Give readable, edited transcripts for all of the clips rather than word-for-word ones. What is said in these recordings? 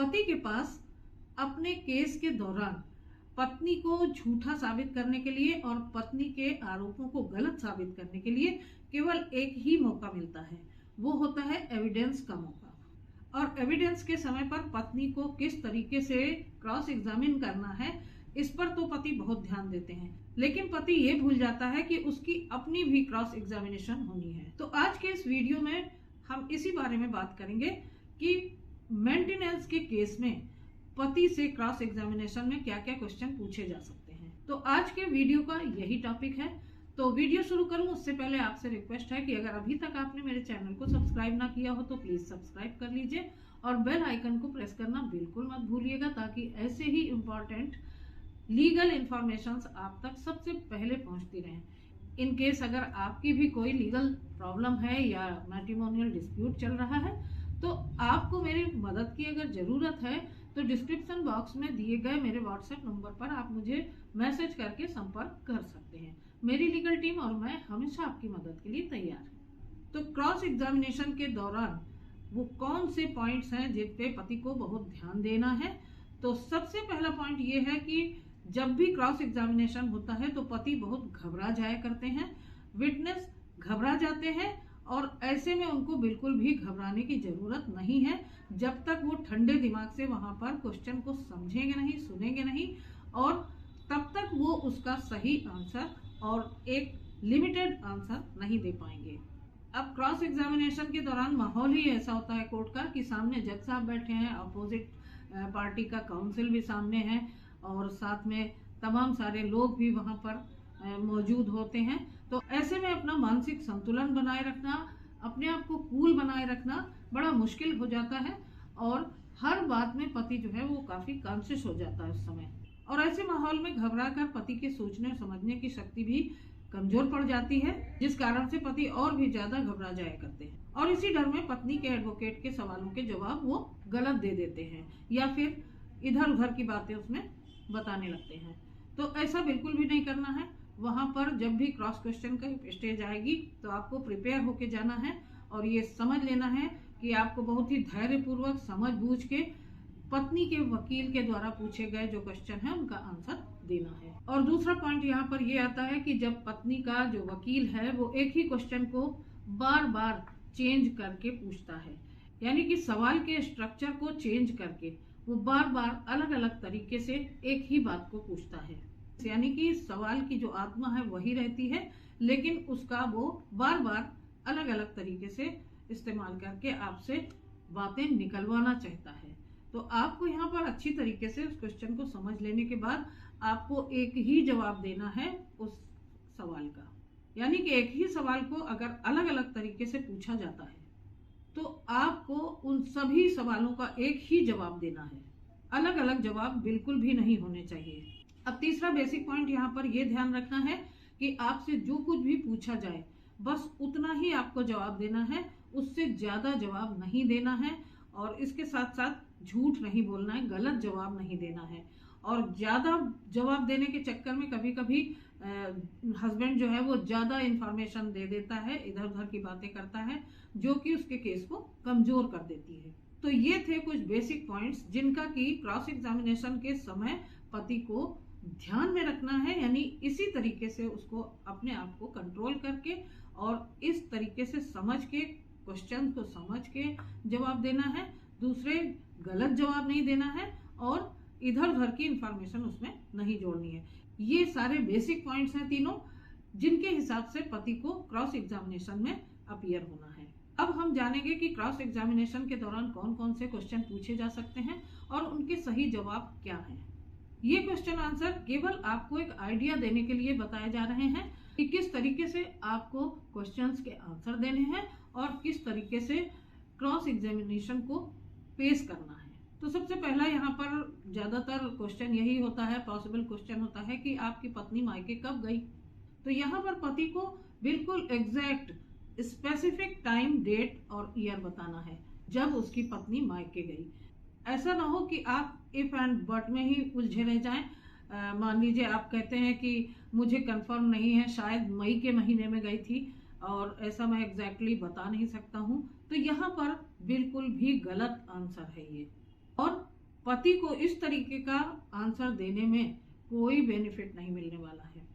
पति के पास अपने केस के दौरान पत्नी को झूठा साबित करने के लिए और पत्नी के आरोपों को गलत साबित करने के लिए केवल एक ही मौका मिलता है, वो होता है एविडेंस का मौका। और एविडेंस के समय पर पत्नी को किस तरीके से क्रॉस एग्जामिन करना है, इस पर तो पति बहुत ध्यान देते हैं, लेकिन पति ये भूल जाता है कि उसकी अपनी भी क्रॉस एग्जामिनेशन होनी है। तो आज के इस वीडियो में हम इसी बारे में बात करेंगे कि मेंटेनेंस के केस में पति से क्रॉस एग्जामिनेशन में क्या क्या क्वेश्चन पूछे जा सकते हैं। तो आज के वीडियो का यही टॉपिक है। तो वीडियो शुरू करूं उससे पहले आपसे रिक्वेस्ट है कि अगर अभी तक आपने मेरे चैनल को सब्सक्राइब ना किया हो तो प्लीज सब्सक्राइब कर लीजिए और बेल आइकन को प्रेस करना बिल्कुल मत भूलिएगा, ताकि ऐसे ही इम्पोर्टेंट लीगल इंफॉर्मेशन आप तक सबसे पहले पहुंचती रहें। इन केस अगर आपकी भी कोई लीगल प्रॉब्लम है या मैट्रिमोनियल डिस्प्यूट चल रहा है तो आपको मेरी मदद की अगर जरूरत है तो डिस्क्रिप्शन बॉक्स में दिए गए मेरे व्हाट्सएप नंबर पर आप मुझे मैसेज करके संपर्क कर सकते हैं। मेरी लीगल टीम और मैं हमेशा आपकी मदद के लिए तैयार है। तो क्रॉस एग्जामिनेशन के दौरान वो कौन से पॉइंट्स हैं जिन पे पति को बहुत ध्यान देना है। तो सबसे पहला पॉइंट ये है कि जब भी क्रॉस एग्जामिनेशन होता है तो पति बहुत घबरा जाया करते हैं, विटनेस घबरा जाते हैं, और ऐसे में उनको बिल्कुल भी घबराने की जरूरत नहीं है जब तक वो ठंडे दिमाग से वहां पर क्वेश्चन को समझेंगे नहीं, सुनेंगे नहीं, और तब तक वो उसका सही आंसर और एक लिमिटेड आंसर नहीं दे पाएंगे। अब क्रॉस एग्जामिनेशन के दौरान माहौल ही ऐसा होता है कोर्ट का कि सामने जज साहब बैठे हैं, अपोजिट पार्टी का काउंसिल भी सामने है और साथ में तमाम सारे लोग भी वहां पर मौजूद होते हैं। तो ऐसे में अपना मानसिक संतुलन बनाए रखना, अपने आप को कूल बनाए रखना बड़ा मुश्किल हो जाता है और हर बात में पति जो है वो काफी कॉन्शियस हो जाता है उस समय। और ऐसे माहौल में घबराकर पति के सोचने और समझने की शक्ति भी कमजोर पड़ जाती है, जिस कारण से पति और भी ज्यादा घबरा जाया करते हैं और इसी डर में पत्नी के एडवोकेट के सवालों के जवाब वो गलत दे देते हैं या फिर इधर उधर की बातें उसमें बताने लगते हैं। तो ऐसा बिल्कुल भी नहीं करना है। वहां पर जब भी क्रॉस क्वेश्चन का स्टेज आएगी तो आपको प्रिपेयर होके जाना है और ये समझ लेना है कि आपको बहुत ही धैर्यपूर्वक समझ बूझ के पत्नी के वकील के द्वारा पूछे गए जो क्वेश्चन है उनका आंसर देना है। और दूसरा पॉइंट यहाँ पर ये आता है कि जब पत्नी का जो वकील है वो एक ही क्वेश्चन को बार बार चेंज करके पूछता है, यानी कि सवाल के स्ट्रक्चर को चेंज करके वो बार बार अलग अलग तरीके से एक ही बात को पूछता है, यानी कि सवाल की जो आत्मा है वही रहती है लेकिन उसका वो बार बार अलग अलग तरीके से इस्तेमाल करके आपसे बातें निकलवाना चाहता है। तो आपको यहाँ पर अच्छी तरीके से उस क्वेश्चन को समझ लेने के बाद आपको एक ही जवाब देना है उस सवाल का, यानी कि एक ही सवाल को अगर अलग अलग तरीके से पूछा जाता है तो आपको उन सभी सवालों का एक ही जवाब देना है, अलग अलग जवाब बिल्कुल भी नहीं होने चाहिए। अब तीसरा बेसिक पॉइंट यहाँ पर यह ध्यान रखना है कि आपसे जो कुछ भी पूछा जाए बस उतना ही आपको जवाब देना है, उससे ज्यादा जवाब नहीं देना है और इसके साथ साथ झूठ नहीं बोलना है, गलत जवाब नहीं देना है। और ज्यादा जवाब देने के चक्कर में कभी कभी हस्बैंड जो है वो ज्यादा इंफॉर्मेशन दे देता है, इधर उधर की बातें करता है जो कि उसके केस को कमजोर कर देती है। तो ये थे कुछ बेसिक पॉइंट्स जिनका कि क्रॉस एग्जामिनेशन के समय पति को ध्यान में रखना है, यानी इसी तरीके से उसको अपने आप को कंट्रोल करके और इस तरीके से समझ के क्वेश्चन को समझ के जवाब देना है, दूसरे गलत जवाब नहीं देना है और इधर उधर की इंफॉर्मेशन उसमें नहीं जोड़नी है। ये सारे बेसिक पॉइंट्स हैं तीनों जिनके हिसाब से पति को क्रॉस एग्जामिनेशन में अपीयर होना है। अब हम जानेंगे कि क्रॉस एग्जामिनेशन के दौरान कौन कौन से क्वेश्चन पूछे जा सकते हैं और उनके सही जवाब क्या हैं। ये क्वेश्चन आंसर केवल आपको एक आइडिया देने के लिए बताए जा रहे हैं कि किस तरीके से आपको क्वेश्चंस के आंसर देने हैं और किस तरीके से क्रॉस एग्जामिनेशन को पेश करना है। तो सबसे पहला यहाँ पर ज्यादातर क्वेश्चन यही होता है, पॉसिबल क्वेश्चन होता है कि आपकी पत्नी मायके कब गई। तो यहाँ पर पति को बिल्कुल एग्जैक्ट स्पेसिफिक टाइम, डेट और ईयर बताना है जब उसकी पत्नी मायके गई। ऐसा ना हो कि आप इफ एंड बट में ही उलझे रह जाएं। मान लीजिए आप कहते हैं कि मुझे कंफर्म नहीं है, शायद मई के महीने में गई थी और ऐसा मैं एग्जैक्टली बता नहीं सकता हूँ, तो यहाँ पर बिल्कुल भी गलत आंसर है ये। और पति को इस तरीके का आंसर देने में कोई बेनिफिट नहीं मिलने वाला है।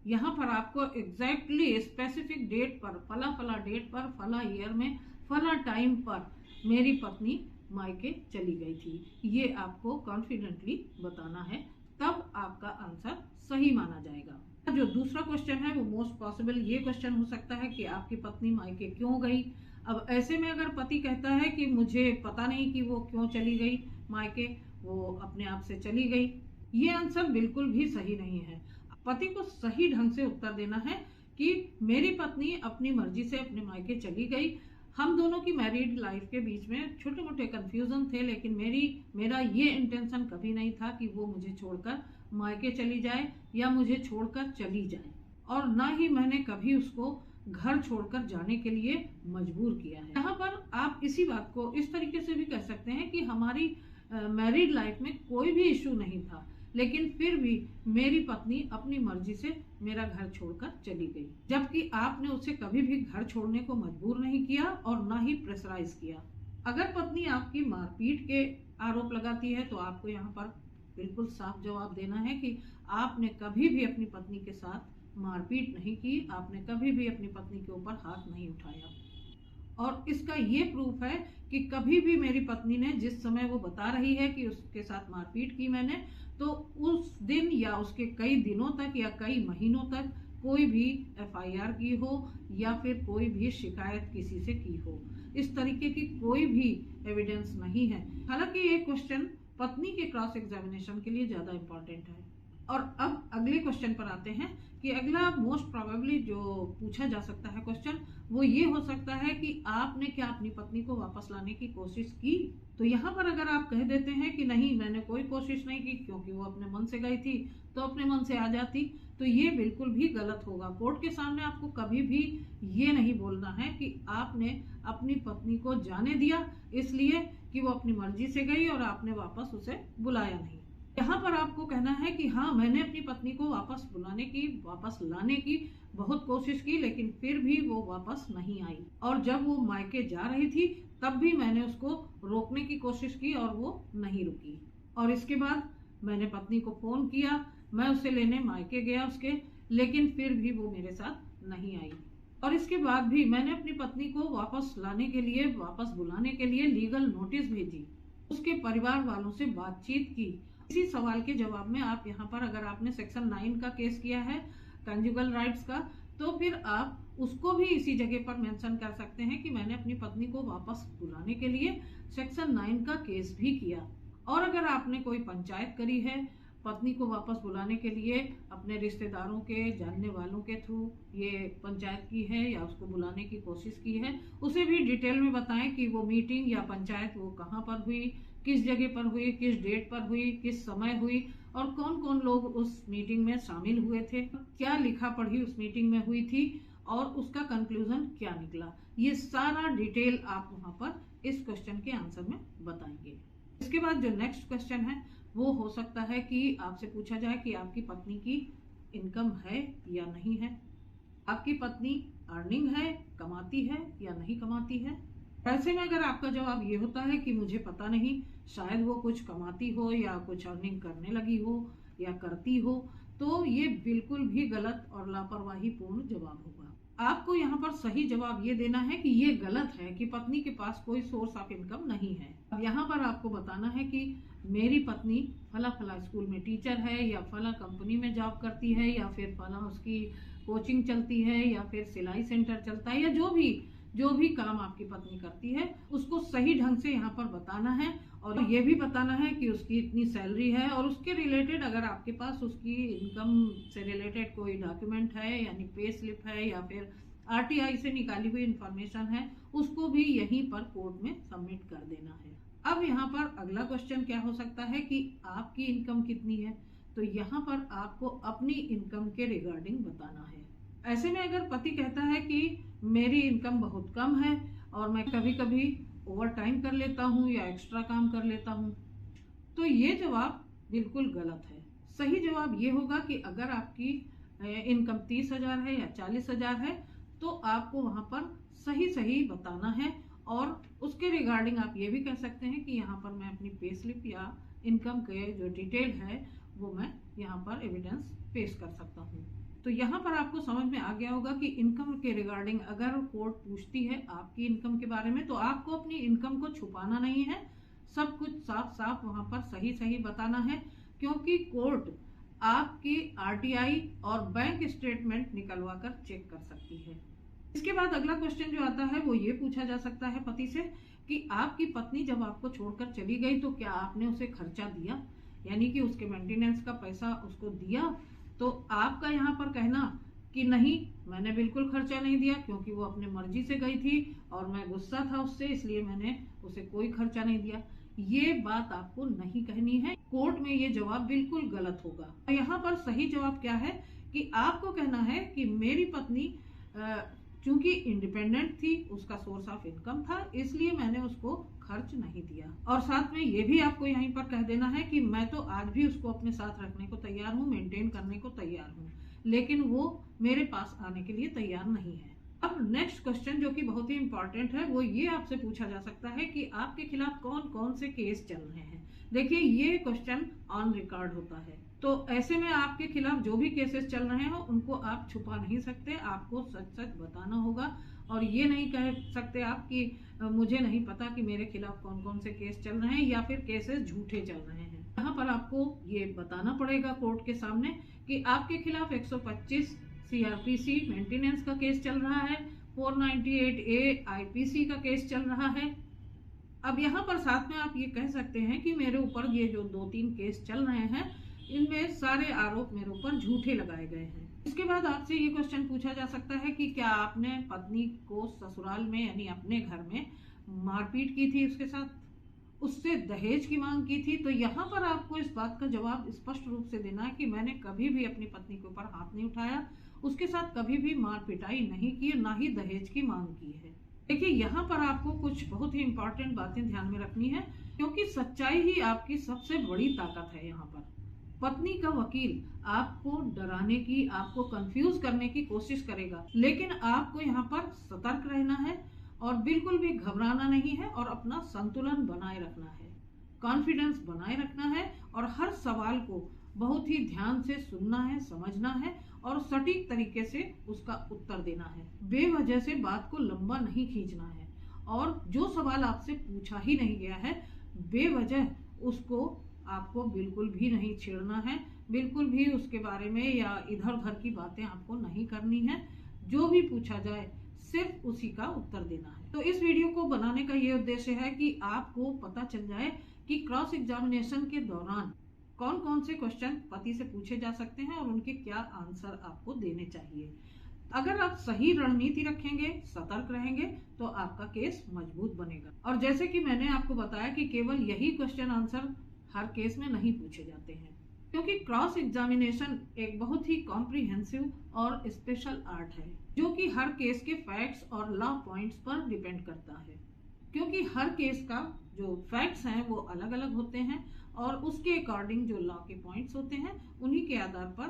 यहाँ पर आपको एग्जैक्टली स्पेसिफिक डेट पर, फला फला डेट पर, फला ईयर में, फला टाइम पर मेरी पत्नी मायके चली गई थी, ये आपको कॉन्फिडेंटली बताना है, तब आपका आंसर सही माना जाएगा। जो दूसरा क्वेश्चन है वो मोस्ट पॉसिबल ये क्वेश्चन हो सकता है कि आपकी पत्नी मायके क्यों गई। अब ऐसे में अगर पति कहता है कि मुझे पता नहीं कि वो क्यों चली गई मायके, वो अपने आप से चली गई, ये आंसर बिल्कुल भी सही नहीं है। पति को सही ढंग से उत्तर देना है कि मेरी पत्नी अपनी मर्जी से अपने मायके चली गई। हम दोनों की मैरिड लाइफ के बीच में छोटे मोटे कंफ्यूजन थे, लेकिन मेरा ये इंटेंशन कभी नहीं था कि वो मुझे छोड़कर मायके चली जाए या मुझे छोड़कर चली जाए, और ना ही मैंने कभी उसको घर छोड़कर जाने के लिए मजबूर किया है। यहाँ पर आप इसी बात को इस तरीके से भी कह सकते हैं कि हमारी मैरिड लाइफ में कोई भी इशू नहीं था, लेकिन फिर भी मेरी पत्नी अपनी मर्जी से मेरा घर छोड़कर चली गई, जबकि आपने उसे कभी भी घर छोड़ने को मजबूर नहीं किया और ना ही प्रेशराइज किया। अगर पत्नी आपकी मारपीट के आरोप लगाती है तो आपको यहाँ पर बिल्कुल साफ जवाब देना है कि आपने कभी भी अपनी पत्नी के साथ मारपीट नहीं की, आपने कभी भी अपनी पत्नी के ऊपर हाथ नहीं उठाया। और इसका ये प्रूफ है कि कभी भी मेरी पत्नी ने, जिस समय वो बता रही है कि उसके साथ मारपीट की मैंने, तो उस दिन या उसके कई दिनों तक या कई महीनों तक कोई भी एफआईआर की हो या फिर कोई भी शिकायत किसी से की हो। इस तरीके की कोई भी एविडेंस नहीं है। हालांकि ये क्वेश्चन पत्नी के क्रॉस एग्जामिनेशन के लिए ज्यादा इम्पोर्टेंट है। और अब अगले क्वेश्चन पर आते हैं कि अगला मोस्ट प्रोबेबली जो पूछा जा सकता है क्वेश्चन, वो ये हो सकता है कि आपने क्या अपनी पत्नी को वापस लाने की कोशिश की। तो यहाँ पर अगर आप कह देते हैं कि नहीं, मैंने कोई कोशिश नहीं की क्योंकि वो अपने मन से गई थी, तो अपने मन से आ जाती, तो ये बिल्कुल भी गलत होगा। कोर्ट के सामने आपको कभी भी ये नहीं बोलना है कि आपने अपनी पत्नी को जाने दिया इसलिए कि वो अपनी मर्जी से गई और आपने वापस उसे बुलाया नहीं। यहाँ पर आपको कहना है कि हाँ, मैंने अपनी पत्नी को वापस बुलाने की, वापस लाने की बहुत कोशिश की, लेकिन फिर भी वो वापस नहीं आई, और जब वो मायके जा रही थी तब भी मैंने उसको रोकने की कोशिश की और वो नहीं रुकी। और इसके बाद मैंने पत्नी को फोन किया, मैं उसे लेने मायके गया उसके, लेकिन फिर भी वो मेरे साथ नहीं आई। और इसके बाद भी मैंने अपनी पत्नी को वापस लाने के लिए, वापस बुलाने के लिए लीगल नोटिस भेजी, उसके परिवार वालों से बातचीत की। इसी सवाल के जवाब में आप यहाँ पर, अगर आपने सेक्शन 9 का केस किया है कंजुगल राइट्स का, तो फिर आप उसको भी इसी जगह पर मेंशन कर सकते हैं कि मैंने अपनी पत्नी को वापस बुलाने के लिए सेक्शन 9 का केस भी किया। और अगर आपने कोई पंचायत करी है पत्नी को वापस बुलाने के लिए, अपने रिश्तेदारों के, जानने वालों के थ्रू ये पंचायत की है या उसको बुलाने की कोशिश की है, उसे भी डिटेल में बताएं कि वो मीटिंग या पंचायत वो कहाँ पर हुई, किस जगह पर हुई, किस डेट पर हुई, किस समय हुई, और कौन कौन लोग उस मीटिंग में शामिल हुए थे, क्या लिखा पढ़ी उस मीटिंग में हुई थी और उसका कंक्लूजन क्या निकला। ये सारा डिटेल आप वहाँ पर इस क्वेश्चन के आंसर में बताएंगे। इसके बाद जो नेक्स्ट क्वेश्चन है वो हो सकता है कि आपसे पूछा जाए कि आपकी पत्नी की इनकम है या नहीं है, आपकी पत्नी अर्निंग है, कमाती है या नहीं कमाती है। ऐसे में अगर आपका जवाब ये होता है कि मुझे पता नहीं, शायद वो कुछ कमाती हो या कुछ अर्निंग करने लगी हो या करती हो, तो ये बिल्कुल भी गलत और लापरवाही पूर्ण जवाब होगा। आपको यहाँ पर सही जवाब ये देना है कि ये गलत है कि पत्नी के पास कोई सोर्स ऑफ इनकम नहीं है। अब यहाँ पर आपको बताना है कि मेरी पत्नी फला फला स्कूल में टीचर है, या फला कंपनी में जॉब करती है, या फिर फला उसकी कोचिंग चलती है, या फिर सिलाई सेंटर चलता है, या जो भी काम आपकी पत्नी करती है उसको सही ढंग से यहाँ पर बताना है। और ये भी बताना है कि उसकी इतनी सैलरी है, और उसके रिलेटेड अगर आपके पास उसकी इनकम से रिलेटेड कोई डॉक्यूमेंट है, यानी पे स्लिप है या फिर आरटीआई से निकाली हुई इंफॉर्मेशन है, उसको भी यहीं पर कोर्ट में सबमिट कर देना है। अब यहाँ पर अगला क्वेश्चन क्या हो सकता है कि आपकी इनकम कितनी है, तो यहाँ पर आपको अपनी इनकम के रिगार्डिंग बताना है। ऐसे में अगर पति कहता है कि मेरी इनकम बहुत कम है और मैं कभी कभी ओवर टाइम कर लेता हूँ या एक्स्ट्रा काम कर लेता हूँ, तो ये जवाब बिल्कुल गलत है। सही जवाब ये होगा कि अगर आपकी इनकम 30,000 है या 40,000 है, तो आपको वहाँ पर सही बताना है। और उसके रिगार्डिंग आप ये भी कह सकते हैं कि यहाँ पर मैं अपनी पे स्लिप या इनकम के जो डिटेल है वो मैं यहाँ पर एविडेंस पेश कर सकता हूँ। तो यहाँ पर आपको समझ में आ गया होगा कि इनकम के रिगार्डिंग अगर कोर्ट पूछती है आपकी इनकम के बारे में तो आपको अपनी इनकम को छुपाना नहीं है, सब कुछ साफ साफ वहाँ पर सही सही बताना है, क्योंकि कोर्ट आपकी आरटीआई और बैंक स्टेटमेंट निकलवा कर चेक कर सकती है। इसके बाद अगला क्वेश्चन जो आता है वो ये पूछा जा सकता है पति से कि आपकी पत्नी जब आपको छोड़कर चली गई तो क्या आपने उसे खर्चा दिया, यानी कि उसके मेंटेनेंस का पैसा उसको दिया। तो आपका यहाँ पर कहना कि नहीं, मैंने बिल्कुल खर्चा नहीं दिया, क्योंकि वो अपने मर्जी से गई थी और मैं गुस्सा था उससे, इसलिए मैंने उसे कोई खर्चा नहीं दिया। ये बात आपको नहीं कहनी है, कोर्ट में ये जवाब बिल्कुल गलत होगा। यहाँ पर सही जवाब क्या है कि आपको कहना है कि मेरी पत्नी चूंकि इंडिपेंडेंट थी, उसका सोर्स ऑफ इनकम था, इसलिए मैंने उसको खर्च नहीं दिया। और साथ में ये भी आपको यहीं पर कह देना है कि मैं तो आज भी उसको अपने साथ रखने को तैयार हूँ, मेंटेन करने को तैयार हूँ, लेकिन वो मेरे पास आने के लिए तैयार नहीं है। अब नेक्स्ट क्वेश्चन जो कि बहुत ही इंपॉर्टेंट है वो ये आपसे पूछा जा सकता है कि आपके खिलाफ कौन कौन से केस चल रहे हैं। देखिए, ये क्वेश्चन ऑन रिकॉर्ड होता है, तो ऐसे में आपके खिलाफ जो भी केसेस चल रहे हैं उनको आप छुपा नहीं सकते, आपको सच सच बताना होगा। और ये नहीं कह सकते आप कि मुझे नहीं पता कि मेरे खिलाफ कौन कौन से केस चल रहे हैं या फिर केसेस झूठे चल रहे हैं। यहाँ पर आपको ये बताना पड़ेगा कोर्ट के सामने कि आपके खिलाफ 125 CRPC मेंटेनेंस का केस चल रहा है, 498A IPC का केस चल रहा है। अब यहाँ पर साथ में आप ये कह सकते हैं कि मेरे ऊपर ये जो 2-3 केस चल रहे हैं इनमें सारे आरोप मेरे ऊपर झूठे लगाए गए हैं। इसके बाद आपसे ये क्वेश्चन पूछा जा सकता है कि क्या आपने पत्नी को ससुराल में यानी अपने घर में मारपीट की थी, उसके साथ उससे दहेज की मांग की थी। तो यहाँ पर आपको इस बात का जवाब स्पष्ट रूप से देना है कि मैंने कभी भी अपनी पत्नी के ऊपर हाथ नहीं उठाया, उसके साथ कभी भी मार पिटाई नहीं की, ना ही दहेज की मांग की है। देखिए, यहाँ पर आपको कुछ बहुत ही इंपॉर्टेंट बातें ध्यान में रखनी है, क्योंकि सच्चाई ही आपकी सबसे बड़ी ताकत है। यहाँ पर पत्नी का वकील आपको डराने की, आपको कंफ्यूज करने की कोशिश करेगा, लेकिन आपको यहाँ पर सतर्क रहना है और बिल्कुल भी घबराना नहीं है और अपना संतुलन बनाए रखना है, कॉन्फिडेंस बनाए रखना है और हर सवाल को बहुत ही ध्यान से सुनना है, समझना है और सटीक तरीके से उसका उत्तर देना है। बेवजह से बात को लंबा नहीं खींचना है और जो सवाल आपसे पूछा ही नहीं गया है बेवजह उसको आपको बिल्कुल भी नहीं छेड़ना है, बिल्कुल भी उसके बारे में या इधर उधर की बातें आपको नहीं करनी है। जो भी पूछा जाए सिर्फ उसी का उत्तर देना है। तो इस वीडियो को बनाने का ये उद्देश्य है कि आपको पता चल जाए कि क्रॉस एग्जामिनेशन के दौरान कौन कौन से क्वेश्चन पति से पूछे जा सकते हैं और उनके क्या आंसर आपको देने चाहिए। अगर आप सही रणनीति रखेंगे, सतर्क रहेंगे, तो आपका केस मजबूत बनेगा। और जैसे कि मैंने आपको बताया कि केवल यही क्वेश्चन आंसर हर केस में नहीं पूछे जाते हैं, क्योंकि क्रॉस एग्जामिनेशन एक बहुत ही कॉम्प्रिहेंसिव और स्पेशल आर्ट है जो कि हर केस के फैक्ट्स और लॉ पॉइंट्स पर डिपेंड करता है, क्योंकि हर केस का जो फैक्ट्स हैं वो अलग अलग होते हैं और उसके अकॉर्डिंग जो लॉ के पॉइंट्स होते हैं उन्हीं के आधार पर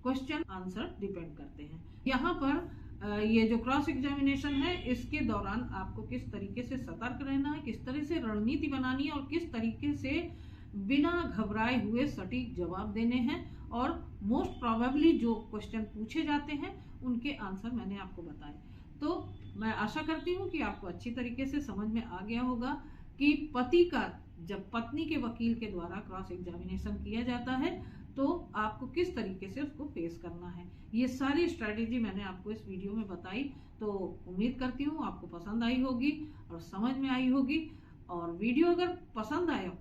क्वेश्चन आंसर डिपेंड करते हैं। यहाँ पर ये जो क्रॉस एग्जामिनेशन है इसके दौरान आपको किस तरीके से सतर्क रहना है, किस तरह से रणनीति बनानी है और किस तरीके से बिना घबराए हुए सटीक जवाब देने हैं और मोस्ट प्रोबेबली जो क्वेश्चन पूछे जाते हैं उनके आंसर मैंने आपको बताए। तो मैं आशा करती हूँ कि आपको अच्छी तरीके से समझ में आ गया होगा कि पति का जब पत्नी के वकील के द्वारा क्रॉस एग्जामिनेशन किया जाता है तो आपको किस तरीके से उसको फेस करना है। ये सारी स्ट्रेटेजी मैंने आपको इस वीडियो में बताई, तो उम्मीद करती हूँ आपको पसंद आई होगी और समझ में आई होगी। और वीडियो अगर पसंद आया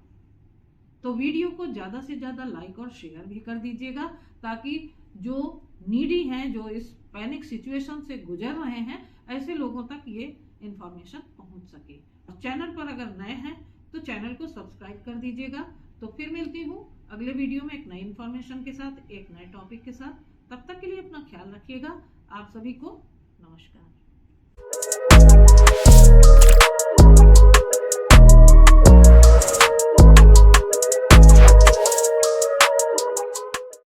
तो वीडियो को ज़्यादा से ज़्यादा लाइक और शेयर भी कर दीजिएगा, ताकि जो नीडी हैं, जो इस पैनिक सिचुएशन से गुजर रहे हैं, ऐसे लोगों तक ये इन्फॉर्मेशन पहुंच सके। चैनल पर अगर नए हैं तो चैनल को सब्सक्राइब कर दीजिएगा। तो फिर मिलती हूँ अगले वीडियो में एक नई इन्फॉर्मेशन के साथ, एक नए टॉपिक के साथ। तब तक के लिए अपना ख्याल रखिएगा। आप सभी को नमस्कार।